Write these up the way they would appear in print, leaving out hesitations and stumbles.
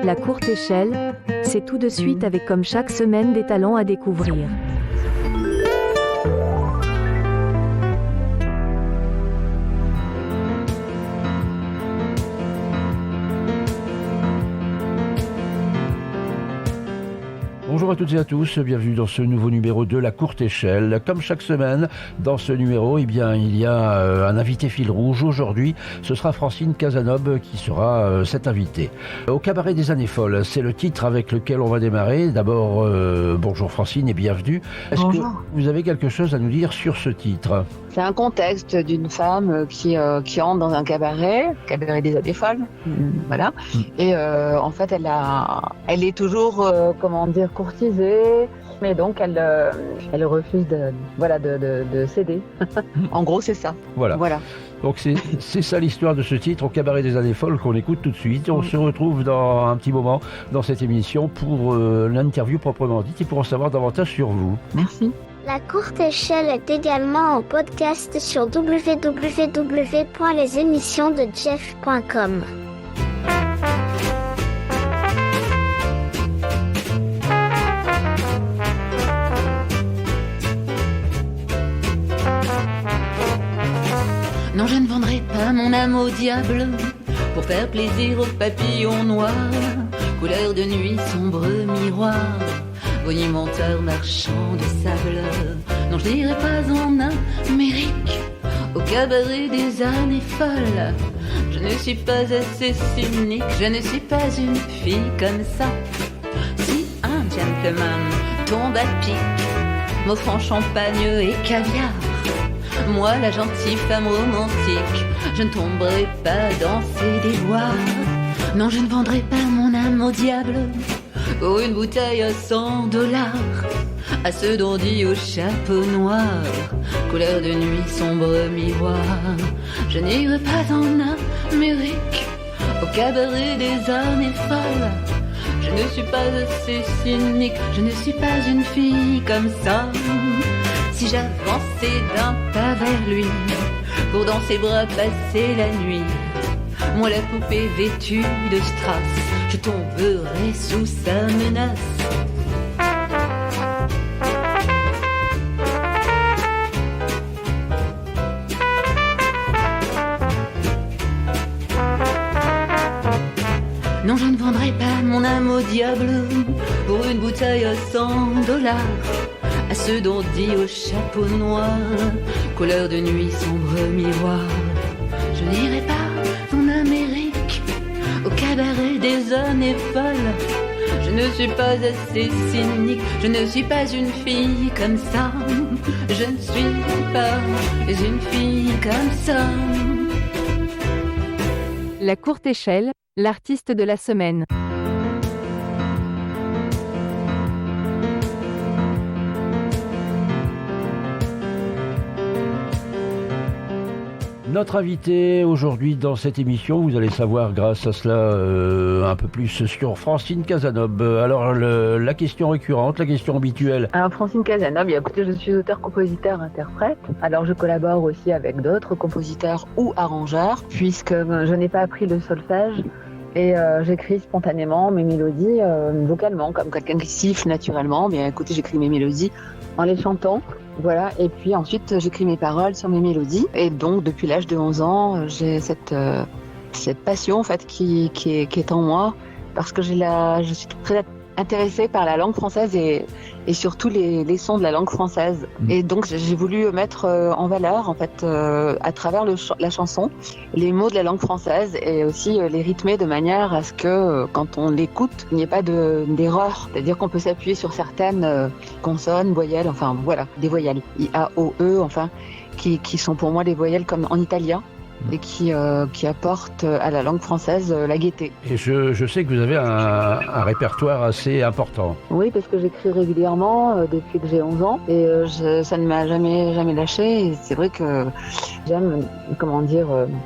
La courte échelle, c'est tout de suite avec comme chaque semaine des talents à découvrir. Bonjour à toutes et à tous, bienvenue dans ce nouveau numéro de La Courte Échelle. Comme chaque semaine, dans ce numéro, il y a un invité fil rouge. Aujourd'hui, ce sera Francine Cazeneuve qui sera cette invitée. Au cabaret des années folles, c'est le titre avec lequel on va démarrer. D'abord, bonjour Francine et bienvenue. Est-ce que vous avez quelque chose à nous dire sur ce titre ? C'est un contexte d'une femme qui entre dans un cabaret des années folles, voilà. Et en fait, elle est toujours, courtisée, mais donc elle refuse de céder. En gros, c'est ça. Voilà. Donc c'est ça l'histoire de ce titre au cabaret des années folles qu'on écoute tout de suite. On se retrouve dans un petit moment dans cette émission pour l'interview proprement dite et pour en savoir davantage sur vous. Merci. La courte échelle est également en podcast sur www.lesémissionsdejeff.com. Non, je ne vendrai pas mon âme au diable pour faire plaisir aux papillons noirs, couleur de nuit, sombre miroir, bonimenteur marchand de sable. Non, je n'irai pas en Amérique au cabaret des années folles. Je ne suis pas assez cynique, je ne suis pas une fille comme ça. Si un gentleman tombe à pic, m'offrant champagne et caviar, moi, la gentille femme romantique, je ne tomberai pas dans ses déboires. Non, je ne vendrai pas mon âme au diable pour une bouteille à $100, à ce dandy au chapeau noir, couleur de nuit, sombre miroir. Je n'irai pas en Amérique au cabaret des années folles. Je ne suis pas assez cynique, je ne suis pas une fille comme ça. Si j'avançais d'un pas vers lui, pour dans ses bras passer la nuit, moi la poupée vêtue de strass, je tomberai sous sa menace. Non, je ne vendrai pas mon âme au diable pour une bouteille à $100, à ce dandy au chapeau noir, couleur de nuit, sombre miroir. Je n'irai pas en Amérique au cabaret des années folles. Je ne suis pas assez cynique, je ne suis pas une fille comme ça. Je ne suis pas une fille comme ça. La courte échelle, l'artiste de la semaine. Notre invité aujourd'hui dans cette émission, vous allez savoir grâce à cela un peu plus sur Francine Cazeneuve. Alors la question récurrente, la question habituelle. Alors Francine Cazeneuve, écoutez, je suis auteur, compositeur, interprète. Alors je collabore aussi avec d'autres compositeurs ou arrangeurs, puisque je n'ai pas appris le solfège. Et j'écris spontanément mes mélodies vocalement, comme quelqu'un qui siffle naturellement. Bien écoutez, j'écris mes mélodies en les chantant. Voilà, et puis ensuite j'écris mes paroles sur mes mélodies. Et donc depuis l'âge de 11 ans, j'ai cette passion en fait qui est en moi, parce que je suis très intéressée par la langue française et surtout les sons de la langue française. Et donc j'ai voulu mettre en valeur en fait à travers la chanson les mots de la langue française et aussi les rythmer de manière à ce que quand on l'écoute, il n'y ait pas d'erreur. C'est-à-dire qu'on peut s'appuyer sur certaines consonnes, voyelles, enfin voilà, des voyelles, I, A, O, E, enfin, qui sont pour moi des voyelles comme en italien, et qui apporte à la langue française la gaieté. Et je sais que vous avez un répertoire assez important. Oui, parce que j'écris régulièrement depuis que j'ai 11 ans et ça ne m'a jamais lâché. Et c'est vrai que j'aime,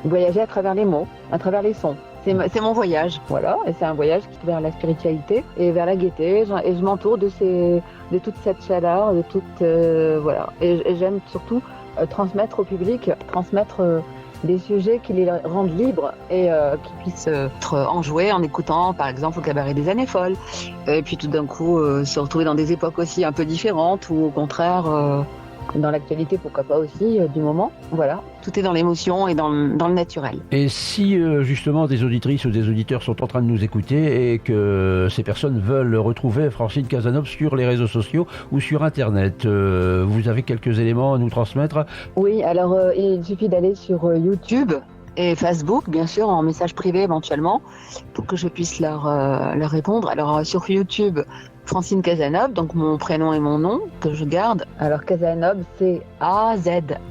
voyager à travers les mots, à travers les sons. C'est mon voyage, voilà, et c'est un voyage vers la spiritualité et vers la gaieté, et je m'entoure de toute cette chaleur, voilà. Et j'aime surtout transmettre au public, des sujets qui les rendent libres et qui puissent être enjoués en écoutant par exemple le cabaret des années folles. Et puis tout d'un coup se retrouver dans des époques aussi un peu différentes ou au contraire dans l'actualité, pourquoi pas aussi, du moment. Voilà, tout est dans l'émotion et dans le naturel. Et si justement des auditrices ou des auditeurs sont en train de nous écouter et que ces personnes veulent retrouver Francine Cazeneuve sur les réseaux sociaux ou sur Internet, vous avez quelques éléments à nous transmettre? Oui, alors il suffit d'aller sur YouTube et Facebook, bien sûr, en message privé éventuellement, pour que je puisse leur répondre. Alors sur YouTube, Francine Cazeneuve, donc mon prénom et mon nom que je garde. Alors Cazeneuve, c'est A-Z-A-N-O-B-E.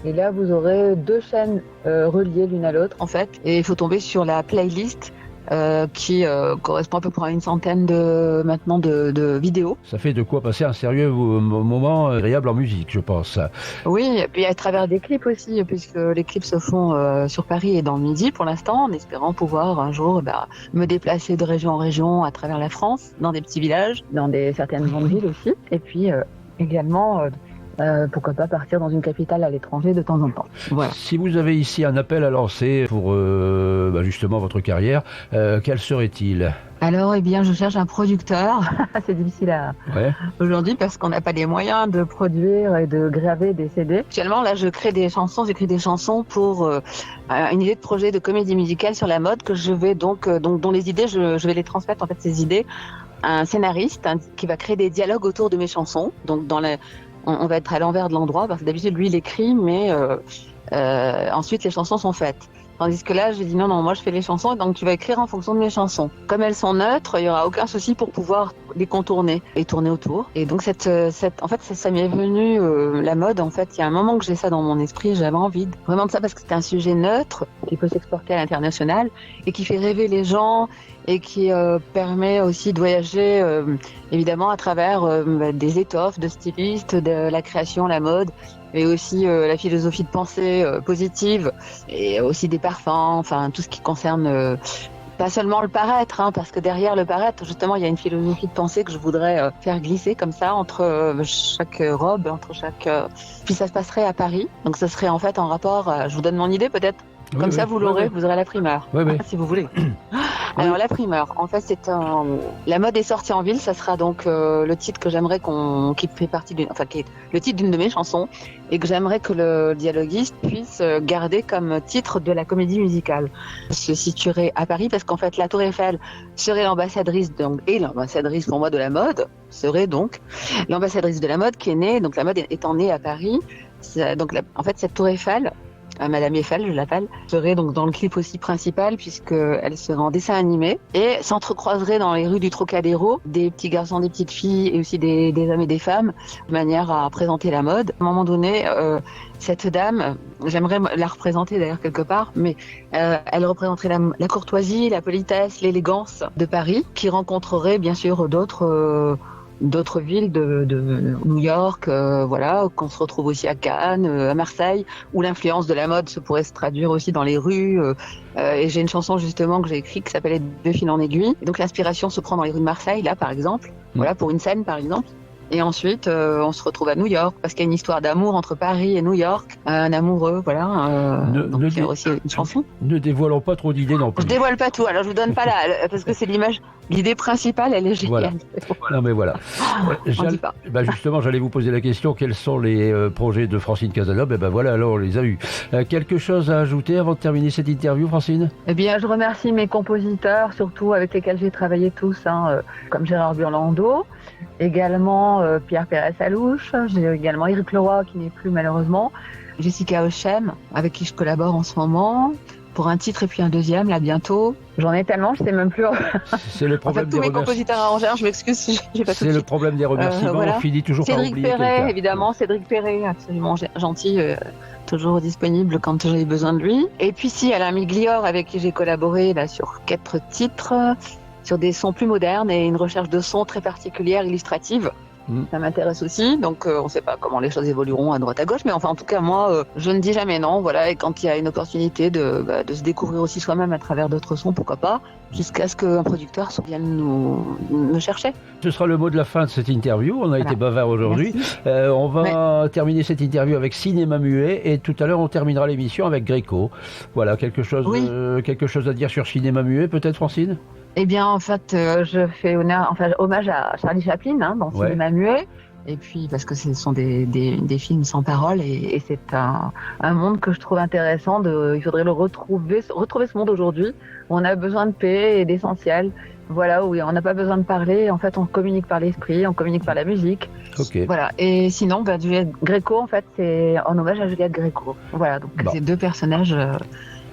Et là, vous aurez 2 chaînes reliées l'une à l'autre, en fait. Et il faut tomber sur la playlist qui correspond à peu près à une centaine de vidéos. Ça fait de quoi passer un sérieux moment agréable en musique, je pense. Oui, et puis à travers des clips aussi, puisque les clips se font sur Paris et dans le Midi pour l'instant, en espérant pouvoir un jour me déplacer de région en région à travers la France, dans des petits villages, dans certaines grandes villes aussi, et puis également pourquoi pas partir dans une capitale à l'étranger de temps en temps. Voilà. Si vous avez ici un appel à lancer pour justement votre carrière, quel serait-il ? Alors, eh bien, je cherche un producteur. C'est difficile aujourd'hui parce qu'on n'a pas les moyens de produire et de graver des CD. Actuellement, là, j'écris des chansons pour une idée de projet de comédie musicale sur la mode que je vais dont les idées, je vais les transmettre, en fait, ces idées à un scénariste qui va créer des dialogues autour de mes chansons. Donc, on va être à l'envers de l'endroit parce que d'habitude, lui, il écrit, mais ensuite, les chansons sont faites. Tandis que là, j'ai dit non, moi je fais les chansons, donc tu vas écrire en fonction de mes chansons. Comme elles sont neutres, il y aura aucun souci pour pouvoir les contourner et tourner autour. Et donc en fait, ça m'est venu la mode. En fait, il y a un moment que j'ai ça dans mon esprit, j'avais envie vraiment de ça parce que c'est un sujet neutre qui peut s'exporter à l'international et qui fait rêver les gens et qui permet aussi de voyager évidemment à travers des étoffes de stylistes, de la création, la mode. Et aussi la philosophie de pensée positive et aussi des parfums, enfin tout ce qui concerne pas seulement le paraître, parce que derrière le paraître, justement, il y a une philosophie de pensée que je voudrais faire glisser comme ça entre chaque robe, entre chaque... Puis ça se passerait à Paris, donc ça serait en fait en rapport... je vous donne mon idée peut-être. Comme ça, vous l'aurez, vous aurez la primeur, si vous voulez. Alors, la primeur, en fait, la mode est sortie en ville, ça sera donc le titre que j'aimerais qui fait partie qui est le titre d'une de mes chansons, et que j'aimerais que le dialoguiste puisse garder comme titre de la comédie musicale. Se situerait à Paris, parce qu'en fait, la Tour Eiffel serait l'ambassadrice, et l'ambassadrice pour moi de la mode serait donc l'ambassadrice de la mode qui est née, donc la mode étant née à Paris. Donc, en fait, cette Tour Eiffel, Madame Eiffel, je l'appelle, serait donc dans le clip aussi principal puisqu'elle serait en dessin animé et s'entrecroiserait dans les rues du Trocadéro des petits garçons, des petites filles et aussi des hommes et des femmes de manière à présenter la mode. À un moment donné, cette dame, j'aimerais la représenter d'ailleurs quelque part, mais elle représenterait la courtoisie, la politesse, l'élégance de Paris qui rencontrerait bien sûr d'autres villes de New York, qu'on se retrouve aussi à Cannes, à Marseille, où l'influence de la mode pourrait se traduire aussi dans les rues. Et j'ai une chanson justement que j'ai écrite qui s'appelait De fil en aiguille. Et donc l'inspiration se prend dans les rues de Marseille, là par exemple, pour une scène par exemple. Et ensuite, on se retrouve à New York, parce qu'il y a une histoire d'amour entre Paris et New York, un amoureux, donc il y a aussi une chanson. Ne dévoilons pas trop d'idées non plus. Je dévoile pas tout, alors je vous donne pas parce que c'est l'idée principale, elle est géniale. Voilà. Non mais voilà. Justement, j'allais vous poser la question, quels sont les projets de Francine Cazeneuve ? Voilà, alors on les a eus. Quelque chose à ajouter avant de terminer cette interview, Francine ? Eh bien, je remercie mes compositeurs, surtout avec lesquels j'ai travaillé tous, comme Gérard Burlando, également Pierre Pérez-Alouche, j'ai également Éric Leroy qui n'est plus malheureusement, Jessica Hochem avec qui je collabore en ce moment pour un titre et puis un deuxième là bientôt. J'en ai tellement, je sais même plus. C'est le problème tous mes compositeurs arrangeurs, je m'excuse si j'ai pas tout de suite. C'est le problème des remerciements, on finit toujours par oublier quelqu'un. Cédric Perret, évidemment, Cédric Perret, absolument gentil, toujours disponible quand j'ai besoin de lui. Et puis Alain Miglior avec qui j'ai collaboré là sur 4 titres. Sur des sons plus modernes et une recherche de sons très particulière, illustrative. Ça m'intéresse aussi, donc on ne sait pas comment les choses évolueront à droite à gauche, mais enfin en tout cas moi je ne dis jamais non, voilà, et quand il y a une opportunité de se découvrir aussi soi-même à travers d'autres sons, pourquoi pas, jusqu'à ce qu'un producteur vienne me chercher. Ce sera le mot de la fin de cette interview, on a été bavard aujourd'hui. On va terminer cette interview avec Cinéma Muet et tout à l'heure on terminera l'émission avec Gréco. Voilà, quelque chose à dire sur Cinéma Muet peut-être, Francine ? Eh bien, en fait, je fais hommage à Charlie Chaplin dans Cinéma Muet. Et puis, parce que ce sont des films sans parole et c'est un monde que je trouve intéressant. Il faudrait retrouver ce monde aujourd'hui où on a besoin de paix et d'essentiel. Voilà, où on n'a pas besoin de parler. En fait, on communique par l'esprit, on communique par la musique. Okay. Voilà. Et sinon, Juliette Gréco, en fait, c'est en hommage à Juliette Gréco. Voilà, donc ces deux personnages...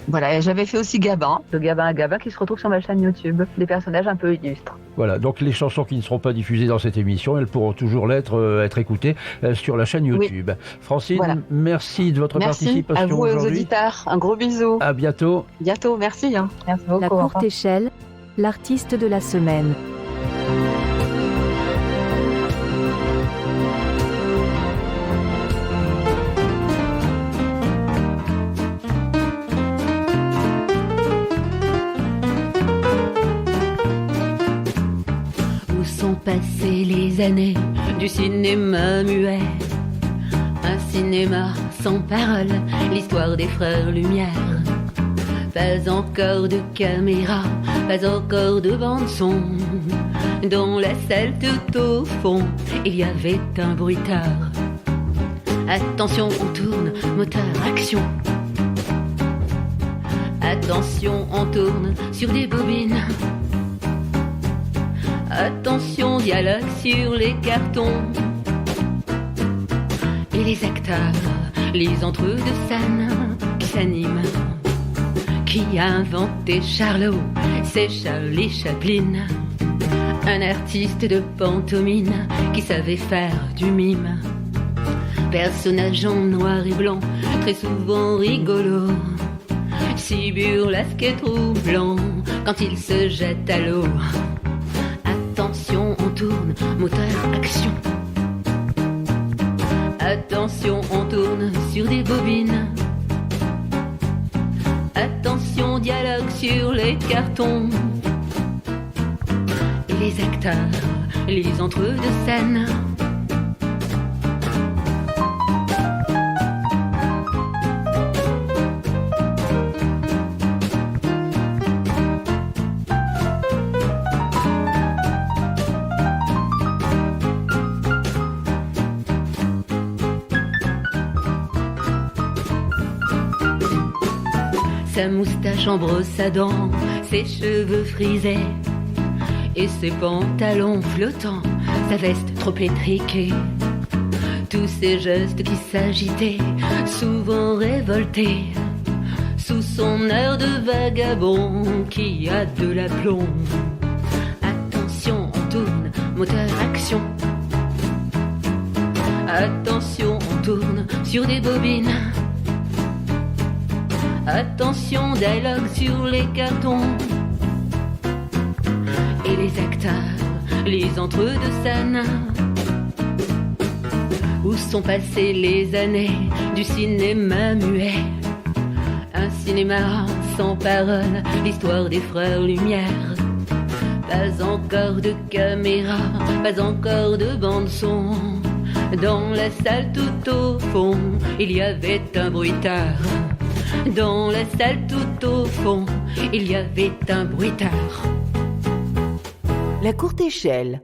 Voilà, et j'avais fait aussi Gabin, de Gabin à Gabin, qui se retrouve sur ma chaîne YouTube, des personnages un peu illustres. Voilà, donc les chansons qui ne seront pas diffusées dans cette émission, elles pourront toujours être écoutées sur la chaîne YouTube. Oui. Francine, merci de votre participation à vous aujourd'hui. Et aux auditeurs, un gros bisou. À bientôt. Bientôt, merci. Merci beaucoup. La courte échelle, l'artiste de la semaine. Passer les années du cinéma muet, un cinéma sans parole, l'histoire des frères Lumière. Pas encore de caméra, pas encore de bande-son. Dans la salle tout au fond, il y avait un bruitard. Attention, on tourne, moteur, action. Attention, on tourne sur des bobines. Attention, dialogue sur les cartons. Et les acteurs lisent entre eux de scènes qui s'animent. Qui a inventé Charlot? C'est Charlie Chaplin. Un artiste de pantomime qui savait faire du mime. Personnage en noir et blanc, très souvent rigolo. Si burlesque et troublant quand il se jette à l'eau. Attention, on tourne, moteur, action. Attention, on tourne sur des bobines. Attention, dialogue sur les cartons. Et les acteurs lisent entre eux de scènes. Sa moustache en brosse à dents, ses cheveux frisés et ses pantalons flottants, sa veste trop étriquée. Tous ces gestes qui s'agitaient, souvent révoltés, sous son air de vagabond qui a de l'aplomb. Attention, on tourne, moteur, action. Attention, on tourne sur des bobines. Attention, dialogue sur les cartons. Et les acteurs lisent entre eux de scènes. Où sont passées les années du cinéma muet? Un cinéma sans parole, l'histoire des frères Lumière. Pas encore de caméra, pas encore de bande-son. Dans la salle tout au fond, il y avait un bruitard. Dans la salle tout au fond, il y avait un bruitard. La courte échelle.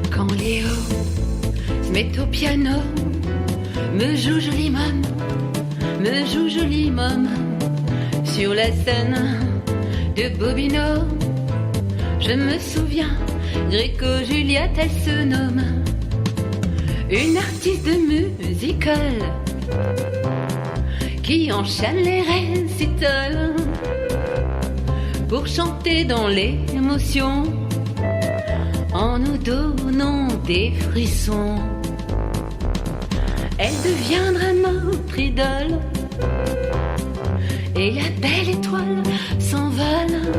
Quand Léo se met au piano, me joue joli môme, sur la scène de Bobino. Je me souviens, Gréco Juliette, elle se nomme. Une artiste de musical qui enchaîne les récitals pour chanter dans l'émotion en nous donnant des frissons. Elle deviendra notre idole et la belle étoile s'envole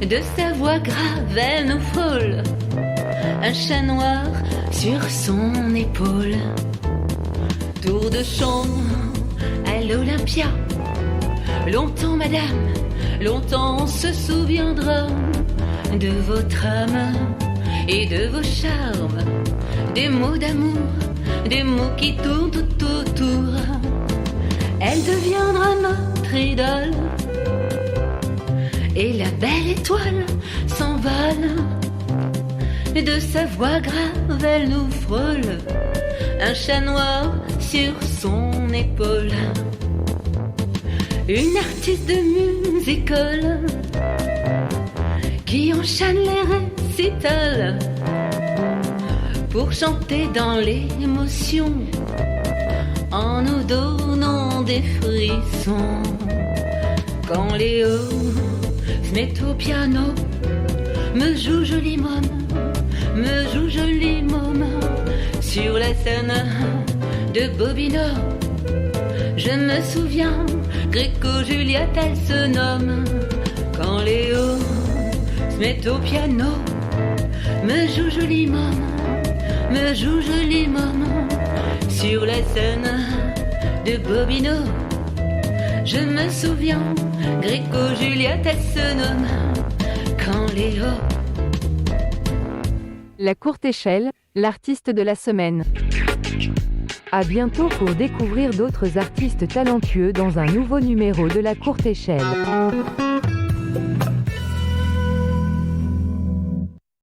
De sa voix grave, elle nous frôle. Un chat noir sur son épaule. Tour de chant à l'Olympia. Longtemps, madame, longtemps on se souviendra de votre âme et de vos charmes. Des mots d'amour, des mots qui tournent tout autour. Elle deviendra notre idole. Et la belle étoile s'envole. De sa voix grave, elle nous frôle. Un chat noir sur son épaule. Une artiste de musical qui enchaîne les récitals pour chanter dans l'émotion en nous donnant des frissons. Quand Léo se met au piano, me joue joli môme sur la scène de Bobino. Je me souviens, Gréco-Juliette elle se nomme. Quand Léo se met au piano, me joue joli môme sur la scène de Bobino. Je me souviens, Gréco-Juliette elle se nomme. Quand Léo. La courte échelle, l'artiste de la semaine. À bientôt pour découvrir d'autres artistes talentueux dans un nouveau numéro de la courte échelle.